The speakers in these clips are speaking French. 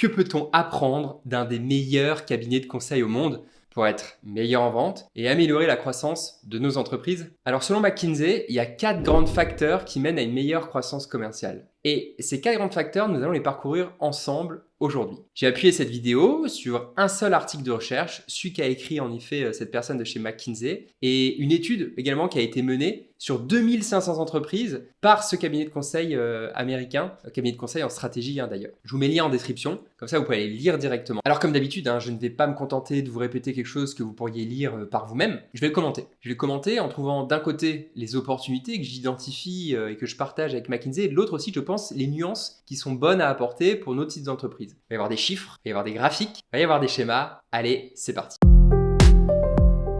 Que peut-on apprendre d'un des meilleurs cabinets de conseil au monde pour être meilleur en vente et améliorer la croissance de nos entreprises? Alors selon McKinsey, il y a 4 grands facteurs qui mènent à une meilleure croissance commerciale. Et ces 4 grands facteurs, nous allons les parcourir ensemble aujourd'hui. J'ai appuyé cette vidéo sur un seul article de recherche, celui qu'a écrit en effet cette personne de chez McKinsey, et une étude également qui a été menée sur 2500 entreprises par ce cabinet de conseil américain, cabinet de conseil en stratégie d'ailleurs. Je vous mets le lien en description, comme ça vous pouvez aller lire directement. Alors comme d'habitude, je ne vais pas me contenter de vous répéter quelque chose que vous pourriez lire par vous-même, je vais le commenter. Je vais le commenter en trouvant d'un côté les opportunités que j'identifie et que je partage avec McKinsey, et de l'autre aussi, je pense, les nuances qui sont bonnes à apporter pour nos petites entreprises. Il va y avoir des chiffres, il va y avoir des graphiques, il va y avoir des schémas. Allez, c'est parti.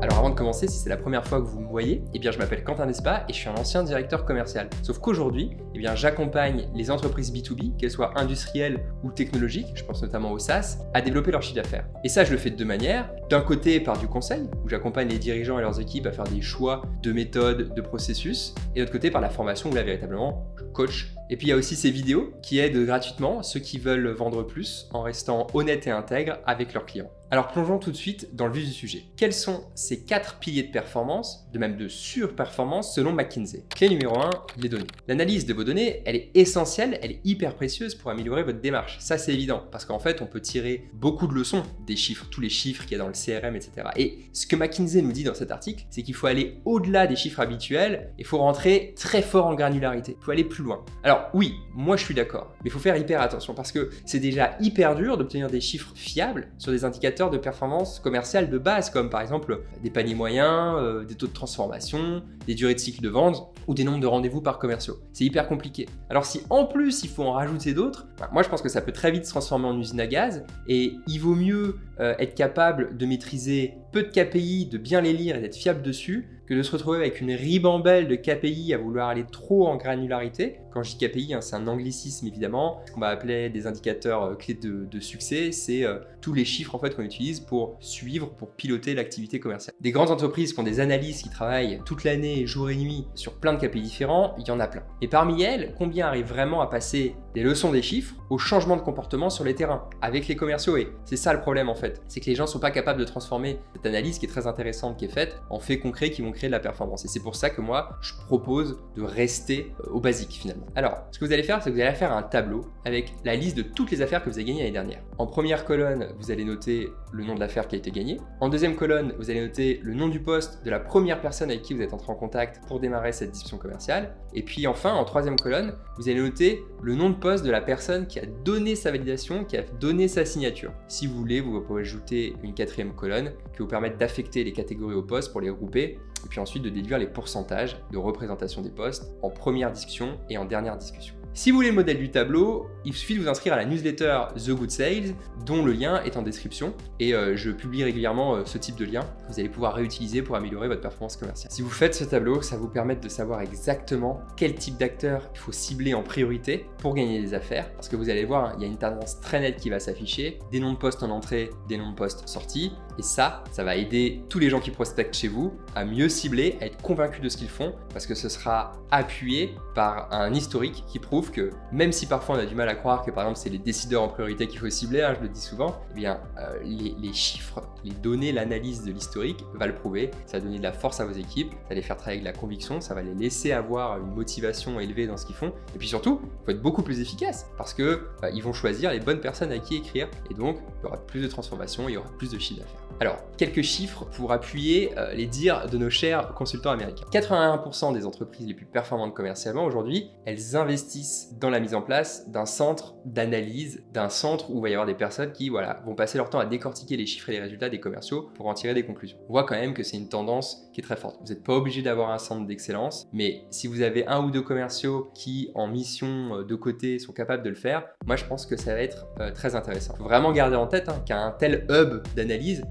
Alors avant de commencer, si c'est la première fois que vous me voyez, je m'appelle Quentin Despas et je suis un ancien directeur commercial. Sauf qu'aujourd'hui, j'accompagne les entreprises B2B, qu'elles soient industrielles ou technologiques, je pense notamment au SaaS, à développer leur chiffre d'affaires. Et ça, je le fais de deux manières. D'un côté, par du conseil, où j'accompagne les dirigeants et leurs équipes à faire des choix de méthodes, de processus. Et de l'autre côté, par la formation, où là, véritablement, je coach. Et puis il y a aussi ces vidéos qui aident gratuitement ceux qui veulent vendre plus en restant honnêtes et intègres avec leurs clients. Alors plongeons tout de suite dans le vif du sujet. Quels sont ces 4 piliers de performance, de même de surperformance selon McKinsey? Clé numéro 1, les données. L'analyse de vos données, elle est essentielle, elle est hyper précieuse pour améliorer votre démarche. Ça c'est évident, parce qu'en fait on peut tirer beaucoup de leçons des chiffres, tous les chiffres qu'il y a dans le CRM, etc. Et ce que McKinsey nous dit dans cet article, c'est qu'il faut aller au-delà des chiffres habituels, il faut rentrer très fort en granularité, il faut aller plus loin. Alors oui, moi je suis d'accord, mais il faut faire hyper attention parce que c'est déjà hyper dur d'obtenir des chiffres fiables sur des indicateurs de performance commerciale de base, comme par exemple des paniers moyens, des taux de transformation, des durées de cycle de vente ou des nombres de rendez-vous par commerciaux. C'est hyper compliqué. Alors si en plus il faut en rajouter d'autres, moi je pense que ça peut très vite se transformer en usine à gaz et il vaut mieux être capable de maîtriser peu de KPI, de bien les lire et d'être fiable dessus, que de se retrouver avec une ribambelle de KPI à vouloir aller trop en granularité. Quand je dis KPI, c'est un anglicisme évidemment. Ce qu'on va appeler des indicateurs clés de succès, c'est tous les chiffres en fait qu'on utilise pour suivre, pour piloter l'activité commerciale. Des grandes entreprises qui ont des analystes qui travaillent toute l'année, jour et nuit, sur plein de KPI différents, il y en a plein. Et parmi elles, combien arrivent vraiment à passer des leçons des chiffres au changement de comportement sur les terrains, avec les commerciaux? Et c'est ça le problème en fait, c'est que les gens ne sont pas capables de transformer cette analyse qui est très intéressante, qui est faite, en faits concrets qui vont créer de la performance. Et c'est pour ça que moi, je propose de rester au basique finalement. Alors, ce que vous allez faire, c'est que vous allez faire un tableau avec la liste de toutes les affaires que vous avez gagnées l'année dernière. En première colonne, vous allez noter le nom de l'affaire qui a été gagnée. En deuxième colonne, vous allez noter le nom du poste de la première personne avec qui vous êtes entré en contact pour démarrer cette discussion commerciale. Et puis enfin, en troisième colonne, vous allez noter le nom de poste de la personne qui a donné sa validation, qui a donné sa signature. Si vous voulez, vous pouvez ajouter une quatrième colonne qui vous permet d'affecter les catégories au poste pour les regrouper et puis ensuite de déduire les pourcentages de représentation des postes en première discussion et en dernière discussion. Si vous voulez le modèle du tableau, il suffit de vous inscrire à la newsletter The Good Sales, dont le lien est en description. Et je publie régulièrement ce type de lien que vous allez pouvoir réutiliser pour améliorer votre performance commerciale. Si vous faites ce tableau, ça vous permet de savoir exactement quel type d'acteur il faut cibler en priorité pour gagner des affaires. Parce que vous allez voir, il y a une tendance très nette qui va s'afficher. Des noms de postes en entrée, des noms de postes sortis. Et ça va aider tous les gens qui prospectent chez vous à mieux cibler, à être convaincus de ce qu'ils font, parce que ce sera appuyé par un historique qui prouve que même si parfois on a du mal à croire que par exemple c'est les décideurs en priorité qu'il faut cibler, je le dis souvent, les chiffres, les données, l'analyse de l'historique va le prouver. Ça va donner de la force à vos équipes, ça va les faire travailler avec de la conviction, ça va les laisser avoir une motivation élevée dans ce qu'ils font. Et puis surtout, il faut être beaucoup plus efficace parce que ils vont choisir les bonnes personnes à qui écrire et donc il y aura plus de transformation, il y aura plus de chiffre d'affaires. Alors, quelques chiffres pour appuyer les dires de nos chers consultants américains. 81% des entreprises les plus performantes commercialement aujourd'hui, elles investissent dans la mise en place d'un centre d'analyse, d'un centre où il va y avoir des personnes qui vont passer leur temps à décortiquer les chiffres et les résultats des commerciaux pour en tirer des conclusions. On voit quand même que c'est une tendance qui est très forte. Vous n'êtes pas obligé d'avoir un centre d'excellence, mais si vous avez un ou deux commerciaux qui, en mission de côté, sont capables de le faire, moi je pense que ça va être très intéressant. Il faut vraiment garder en tête qu'un tel hub d'analyse,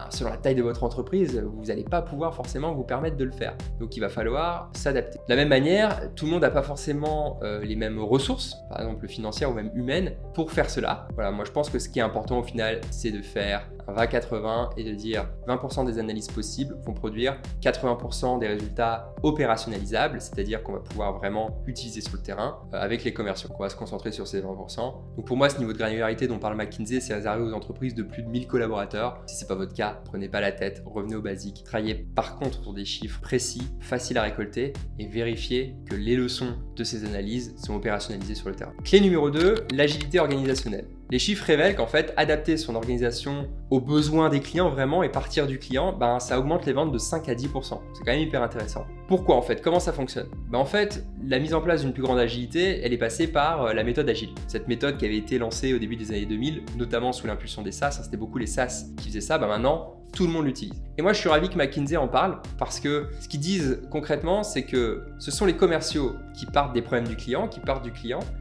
selon la taille de votre entreprise, vous n'allez pas pouvoir forcément vous permettre de le faire. Donc il va falloir s'adapter. De la même manière, tout le monde n'a pas forcément les mêmes ressources, par exemple financières ou même humaines, pour faire cela. Voilà, moi je pense que ce qui est important au final, c'est de faire un 20-80 et de dire 20% des analyses possibles vont produire 80% des résultats opérationnalisables, c'est-à-dire qu'on va pouvoir vraiment utiliser sur le terrain avec les commerciaux. On va se concentrer sur ces 20%. Donc pour moi, ce niveau de granularité dont parle McKinsey, c'est réservé aux entreprises de plus de 1000 collaborateurs. Si ce n'est pas votre cas, prenez pas la tête, revenez aux basiques. Travaillez par contre sur des chiffres précis, faciles à récolter et vérifiez que les leçons de ces analyses sont opérationnalisées sur le terrain. Clé numéro 2, l'agilité organisationnelle. Les chiffres révèlent qu'en fait, adapter son organisation aux besoins des clients vraiment et partir du client, ça augmente les ventes de 5 à 10%. C'est quand même hyper intéressant. Pourquoi en fait? Comment ça fonctionne? En fait, la mise en place d'une plus grande agilité, elle est passée par la méthode agile. Cette méthode qui avait été lancée au début des années 2000, notamment sous l'impulsion des SaaS, c'était beaucoup les SaaS qui faisaient ça, maintenant, tout le monde l'utilise. Et moi, je suis ravi que McKinsey en parle parce que ce qu'ils disent concrètement, c'est que ce sont les commerciaux qui partent des problèmes du client,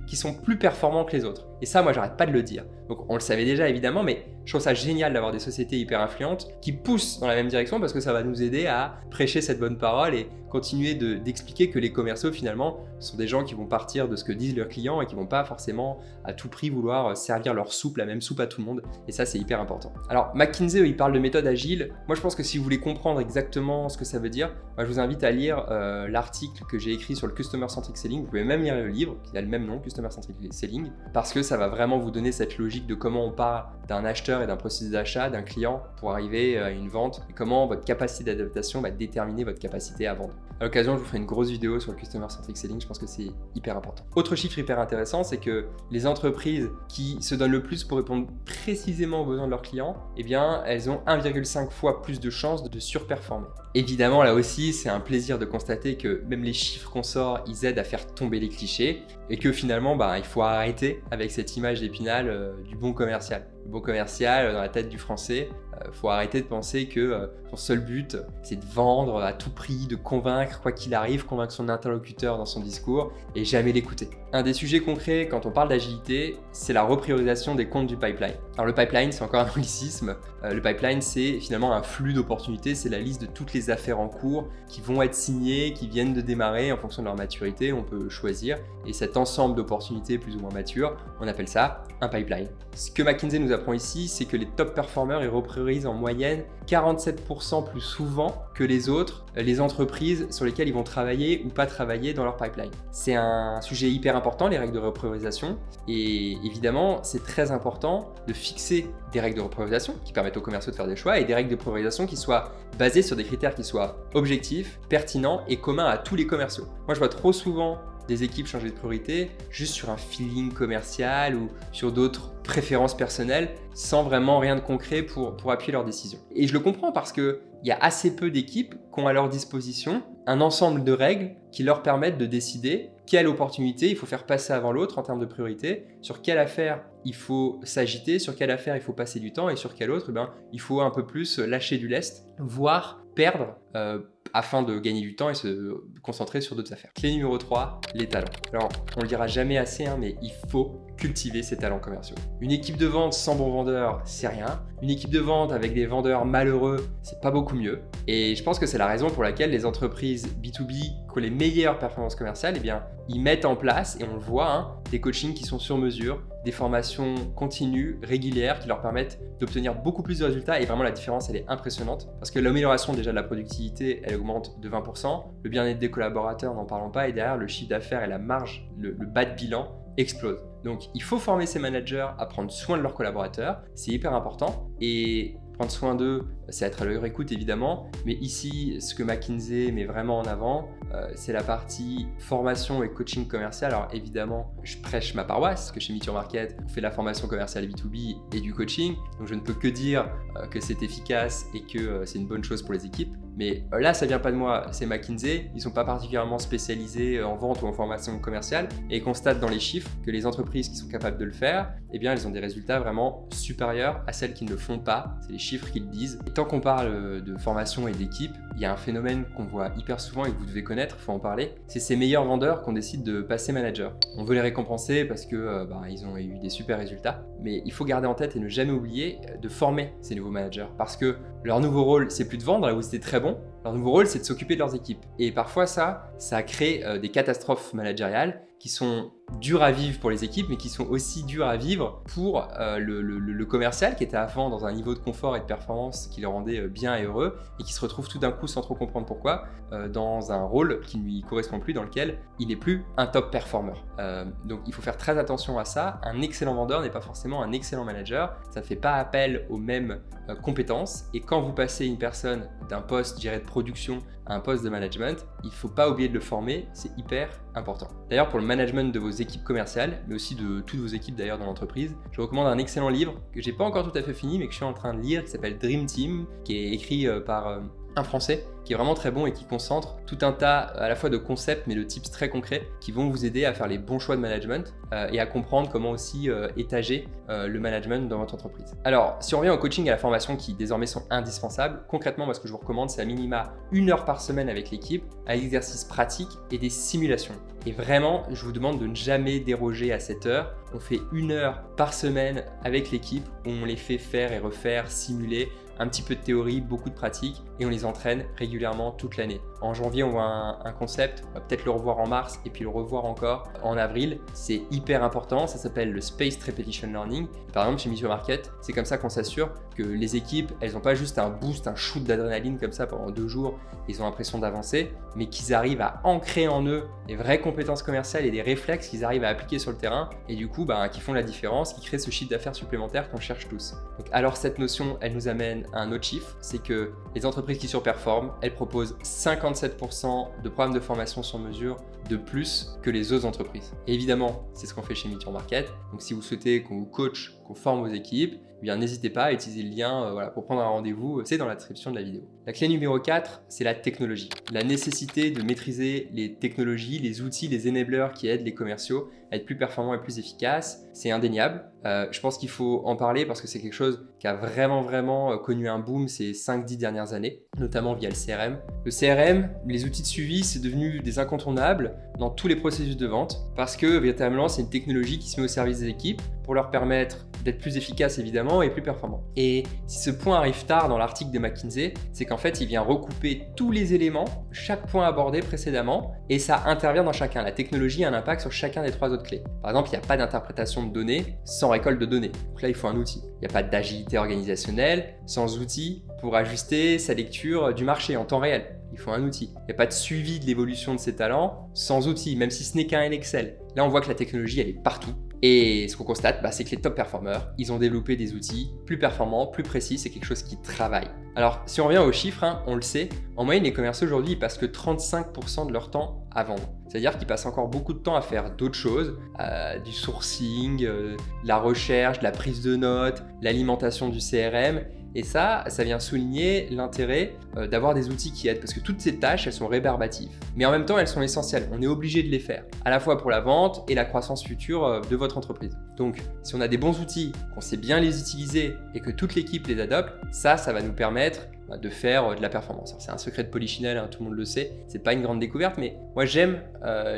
qui sont plus performants que les autres. Et ça, moi, j'arrête pas de le dire. Donc, on le savait déjà évidemment, mais je trouve ça génial d'avoir des sociétés hyper influentes qui poussent dans la même direction parce que ça va nous aider à prêcher cette bonne parole et continuer d'expliquer que les commerciaux, finalement, sont des gens qui vont partir de ce que disent leurs clients et qui vont pas forcément à tout prix vouloir servir leur soupe, la même soupe à tout le monde. Et ça, c'est hyper important. Alors, McKinsey, il parle de méthode agile. Moi, je pense que si vous voulez comprendre exactement ce que ça veut dire, je vous invite à lire l'article que j'ai écrit sur le Customer Centric Selling. Vous pouvez même lire le livre qui a le même nom, Customer Centric Selling, parce que ça va vraiment vous donner cette logique de comment on part d'un acheteur et d'un processus d'achat, d'un client pour arriver à une vente et comment votre capacité d'adaptation va déterminer votre capacité à vendre. À l'occasion, je vous ferai une grosse vidéo sur le Customer Centric Selling, je pense que c'est hyper important. Autre chiffre hyper intéressant, c'est que les entreprises qui se donnent le plus pour répondre précisément aux besoins de leurs clients, elles ont 1,5 fois plus de chances de surperformer. Évidemment, là aussi, c'est un plaisir de constater que même les chiffres qu'on sort, ils aident à faire tomber les clichés et que finalement, il faut arrêter avec cette image d'Épinal du bon commercial. Le bon commercial, dans la tête du français, faut arrêter de penser que son seul but, c'est de vendre à tout prix, de convaincre quoi qu'il arrive, convaincre son interlocuteur dans son discours et jamais l'écouter. Un des sujets concrets quand on parle d'agilité, c'est la repriorisation des comptes du pipeline. Alors le pipeline, c'est encore un anglicisme. Le pipeline, c'est finalement un flux d'opportunités, c'est la liste de toutes les affaires en cours qui vont être signées, qui viennent de démarrer en fonction de leur maturité, on peut choisir. Et cet ensemble d'opportunités plus ou moins matures, on appelle ça un pipeline. Ce que McKinsey nous apprend ici, c'est que les top performers, ils repriorisent en moyenne 47% plus souvent que les autres, les entreprises sur lesquelles ils vont travailler ou pas travailler dans leur pipeline. C'est un sujet hyper important, les règles de repriorisation. Et évidemment, c'est très important de fixer des règles de repriorisation qui permettent aux commerciaux de faire des choix et des règles de priorisation qui soient basées sur des critères qui soient objectifs, pertinents et communs à tous les commerciaux. Moi, je vois trop souvent des équipes changer de priorité juste sur un feeling commercial ou sur d'autres préférences personnelles sans vraiment rien de concret pour appuyer leurs décisions. Et je le comprends parce qu'il y a assez peu d'équipes qui ont à leur disposition un ensemble de règles qui leur permettent de décider quelle opportunité il faut faire passer avant l'autre en termes de priorité, sur quelle affaire il faut s'agiter, sur quelle affaire il faut passer du temps et sur quelle autre il faut un peu plus lâcher du lest, voire perdre afin de gagner du temps et se concentrer sur d'autres affaires. Clé numéro 3, les talents. Alors, on le dira jamais assez, mais il faut cultiver ses talents commerciaux. Une équipe de vente sans bons vendeurs, c'est rien. Une équipe de vente avec des vendeurs malheureux, c'est pas beaucoup mieux. Et je pense que c'est la raison pour laquelle les entreprises B2B qui ont les meilleures performances commerciales, ils mettent en place, et on le voit, des coachings qui sont sur mesure, des formations continues, régulières, qui leur permettent d'obtenir beaucoup plus de résultats. Et vraiment, la différence, elle est impressionnante. Parce que l'amélioration déjà de la productivité, elle augmente de 20%. Le bien-être des collaborateurs, n'en parlons pas. Et derrière, le chiffre d'affaires et la marge, le bas de bilan explose. Donc, il faut former ces managers à prendre soin de leurs collaborateurs. C'est hyper important. Et prendre soin d'eux, c'est être à leur écoute évidemment, mais ici, ce que McKinsey met vraiment en avant, c'est la partie formation et coaching commercial. Alors évidemment, je prêche ma paroisse, parce que chez Meet Your Market, on fait de la formation commerciale B2B et du coaching, donc je ne peux que dire que c'est efficace et que c'est une bonne chose pour les équipes. Mais là, ça vient pas de moi, c'est McKinsey. Ils sont pas particulièrement spécialisés en vente ou en formation commerciale et ils constatent dans les chiffres que les entreprises qui sont capables de le faire, elles ont des résultats vraiment supérieurs à celles qui ne le font pas. C'est les chiffres qui le disent. Et tant qu'on parle de formation et d'équipe, il y a un phénomène qu'on voit hyper souvent et que vous devez connaître, il faut en parler. C'est ces meilleurs vendeurs qu'on décide de passer manager. On veut les récompenser parce que ils ont eu des super résultats, mais il faut garder en tête et ne jamais oublier de former ces nouveaux managers parce que leur nouveau rôle, c'est plus de vendre là où c'était très bon. Leur nouveau rôle, c'est de s'occuper de leurs équipes. Et parfois, ça crée des catastrophes managériales qui sont durs à vivre pour les équipes, mais qui sont aussi durs à vivre pour le commercial qui était avant dans un niveau de confort et de performance qui le rendait bien et heureux, et qui se retrouve tout d'un coup sans trop comprendre pourquoi dans un rôle qui ne lui correspond plus, dans lequel il n'est plus un top performer. Donc il faut faire très attention à ça. Un excellent vendeur n'est pas forcément un excellent manager, ça ne fait pas appel aux mêmes compétences, et quand vous passez une personne d'un poste, je dirais, de production à un poste de management, il ne faut pas oublier de le former, c'est hyper important. D'ailleurs, pour le management de vos équipes commerciales, mais aussi de toutes vos équipes d'ailleurs dans l'entreprise, je recommande un excellent livre que j'ai pas encore tout à fait fini, mais que je suis en train de lire, qui s'appelle Dream Team, qui est écrit par un Français, qui est vraiment très bon et qui concentre tout un tas à la fois de concepts mais de tips très concrets qui vont vous aider à faire les bons choix de management et à comprendre comment aussi étager le management dans votre entreprise. Alors, si on revient au coaching et à la formation qui désormais sont indispensables, concrètement, moi ce que je vous recommande, c'est à minima 1 heure par semaine avec l'équipe, à exercices pratiques et des simulations. Et vraiment, je vous demande de ne jamais déroger à cette heure. On fait 1 heure par semaine avec l'équipe où on les fait faire et refaire, simuler, un petit peu de théorie, beaucoup de pratique, et on les entraîne régulièrement toute l'année. En janvier, on voit un concept, on va peut-être le revoir en mars et puis le revoir encore en avril. C'est hyper important, ça s'appelle le Spaced Repetition Learning. Par exemple, chez Meet Your Market, c'est comme ça qu'on s'assure que les équipes, elles n'ont pas juste un boost, un shoot d'adrénaline comme ça pendant 2 jours, ils ont l'impression d'avancer, mais qu'ils arrivent à ancrer en eux des vraies compétences commerciales et des réflexes qu'ils arrivent à appliquer sur le terrain, et du coup, qui font la différence, qui créent ce chiffre d'affaires supplémentaire qu'on cherche tous. Donc, alors cette notion, elle nous amène à un autre chiffre, c'est que les entreprises qui surperforment, elles proposent 57% de programmes de formation sur mesure de plus que les autres entreprises. Et évidemment, c'est ce qu'on fait chez Meet Your Market. Donc si vous souhaitez qu'on vous coach, qu'on forme vos équipes, eh bien n'hésitez pas à utiliser le lien pour prendre un rendez-vous, c'est dans la description de la vidéo. La clé numéro 4, c'est la technologie. La nécessité de maîtriser les technologies, les outils, les enablers qui aident les commerciaux à être plus performants et plus efficaces, c'est indéniable. Je pense qu'il faut en parler parce que c'est quelque chose qui a vraiment connu un boom ces 5-10 dernières années, notamment via le CRM. Le CRM, les outils de suivi, c'est devenu des incontournables dans tous les processus de vente parce que véritablement, c'est une technologie qui se met au service des équipes pour leur permettre d'être plus efficaces évidemment et plus performants. Et si ce point arrive tard dans l'article de McKinsey, c'est qu'en fait, il vient recouper tous les éléments, chaque point abordé précédemment, et ça intervient dans chacun. La technologie a un impact sur chacun des 3 autres clés. Par exemple, il n'y a pas d'interprétation de données sans récolte de données. Donc là, il faut un outil. Il n'y a pas d'agilité organisationnelle sans outil pour ajuster sa lecture du marché en temps réel. Il faut un outil. Il n'y a pas de suivi de l'évolution de ses talents sans outil, même si ce n'est qu'un Excel. Là, on voit que la technologie, elle est partout. Et ce qu'on constate, c'est que les top performers, ils ont développé des outils plus performants, plus précis, c'est quelque chose qui travaille. Alors, si on revient aux chiffres, on le sait, en moyenne, les commerciaux aujourd'hui, ils passent que 35% de leur temps à vendre. C'est-à-dire qu'ils passent encore beaucoup de temps à faire d'autres choses, du sourcing, de la recherche, de la prise de notes, l'alimentation du CRM. Et ça vient souligner l'intérêt d'avoir des outils qui aident parce que toutes ces tâches, elles sont rébarbatives. Mais en même temps, elles sont essentielles. On est obligé de les faire, à la fois pour la vente et la croissance future de votre entreprise. Donc, si on a des bons outils, qu'on sait bien les utiliser et que toute l'équipe les adopte, ça va nous permettre de faire de la performance. C'est un secret de Polichinelle, tout le monde le sait, c'est pas une grande découverte, mais moi j'aime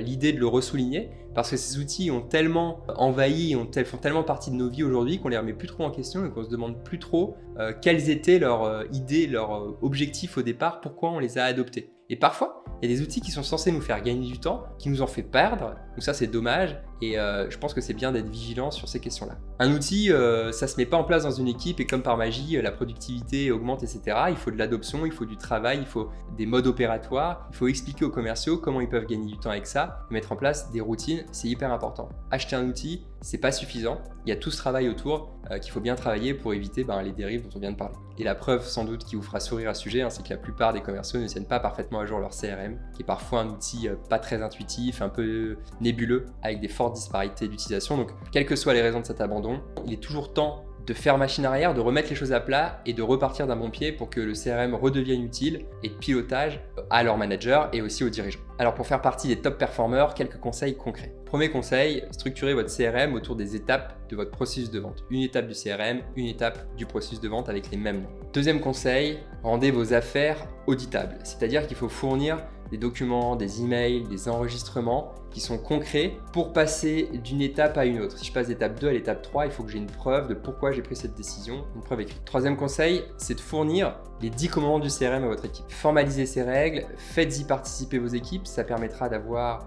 l'idée de le ressouligner parce que ces outils ont tellement envahi, font tellement partie de nos vies aujourd'hui qu'on les remet plus trop en question et qu'on se demande plus trop quelles étaient leurs idées, leurs objectifs au départ, pourquoi on les a adoptés. Et parfois, il y a des outils qui sont censés nous faire gagner du temps, qui nous en fait perdre, donc ça c'est dommage, et je pense que c'est bien d'être vigilant sur ces questions-là. Un outil, ça se met pas en place dans une équipe et comme par magie, la productivité augmente, etc. Il faut de l'adoption, il faut du travail, il faut des modes opératoires, il faut expliquer aux commerciaux comment ils peuvent gagner du temps avec ça, et mettre en place des routines, c'est hyper important. Acheter un outil, c'est pas suffisant, il y a tout ce travail autour qu'il faut bien travailler pour éviter les dérives dont on vient de parler. Et la preuve sans doute qui vous fera sourire à ce sujet, c'est que la plupart des commerciaux ne tiennent pas parfaitement à jour leur CRM, qui est parfois un outil pas très intuitif, un peu nébuleux, avec des fortes disparités d'utilisation. Donc, quelles que soient les raisons de cet abandon, il est toujours temps de faire machine arrière, de remettre les choses à plat et de repartir d'un bon pied pour que le CRM redevienne utile et de pilotage à leurs managers et aussi aux dirigeants. Alors pour faire partie des top performers, quelques conseils concrets. Premier conseil, structurez votre CRM autour des étapes de votre processus de vente. Une étape du CRM, une étape du processus de vente avec les mêmes noms. Deuxième conseil, rendez vos affaires auditables. C'est-à-dire qu'il faut fournir des documents, des emails, des enregistrements qui sont concrets pour passer d'une étape à une autre. Si je passe d'étape 2 à l'étape 3, il faut que j'ai une preuve de pourquoi j'ai pris cette décision, une preuve écrite. Troisième conseil, c'est de fournir les 10 commandements du CRM à votre équipe. Formalisez ces règles, faites-y participer vos équipes, ça permettra d'avoir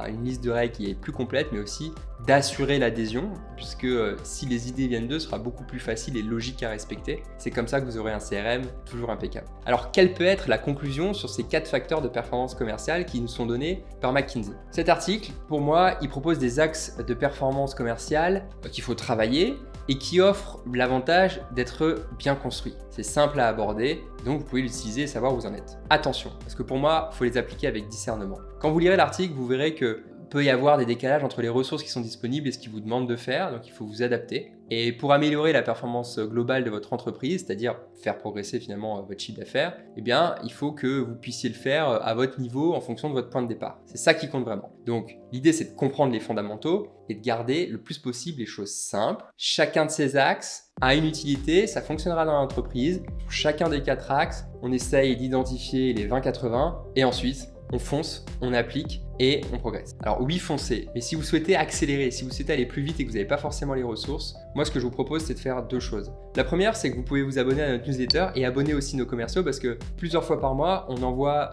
une liste de règles qui est plus complète, mais aussi d'assurer l'adhésion, puisque si les idées viennent d'eux, ce sera beaucoup plus facile et logique à respecter. C'est comme ça que vous aurez un CRM toujours impeccable. Alors, quelle peut être la conclusion sur ces 4 facteurs de performance commerciale qui nous sont donnés par McKinsey? Cet article, pour moi, il propose des axes de performance commerciale qu'il faut travailler et qui offrent l'avantage d'être bien construit. C'est simple à aborder, donc vous pouvez l'utiliser et savoir où vous en êtes. Attention, parce que pour moi, il faut les appliquer avec discernement. Quand vous lirez l'article, vous verrez que peut y avoir des décalages entre les ressources qui sont disponibles et ce qu'ils vous demandent de faire, donc il faut vous adapter. Et pour améliorer la performance globale de votre entreprise, c'est-à-dire faire progresser finalement votre chiffre d'affaires, eh bien, il faut que vous puissiez le faire à votre niveau en fonction de votre point de départ. C'est ça qui compte vraiment. Donc, l'idée, c'est de comprendre les fondamentaux et de garder le plus possible les choses simples. Chacun de ces axes a une utilité, ça fonctionnera dans l'entreprise. Pour chacun des 4 axes, on essaye d'identifier les 20-80 et ensuite, on fonce, on applique et on progresse. Alors oui, foncez, mais si vous souhaitez accélérer, si vous souhaitez aller plus vite et que vous n'avez pas forcément les ressources, moi ce que je vous propose c'est de faire 2 choses. La première, c'est que vous pouvez vous abonner à notre newsletter et abonner aussi nos commerciaux parce que plusieurs fois par mois, on envoie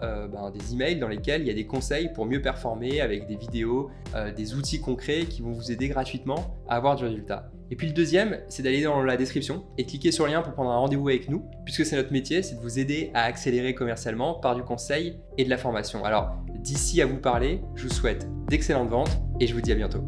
des emails dans lesquels il y a des conseils pour mieux performer avec des vidéos, des outils concrets qui vont vous aider gratuitement à avoir du résultat. Et puis le deuxième, c'est d'aller dans la description et cliquer sur le lien pour prendre un rendez-vous avec nous, puisque c'est notre métier, c'est de vous aider à accélérer commercialement par du conseil et de la formation. Alors, d'ici à vous parler, je vous souhaite d'excellentes ventes et je vous dis à bientôt.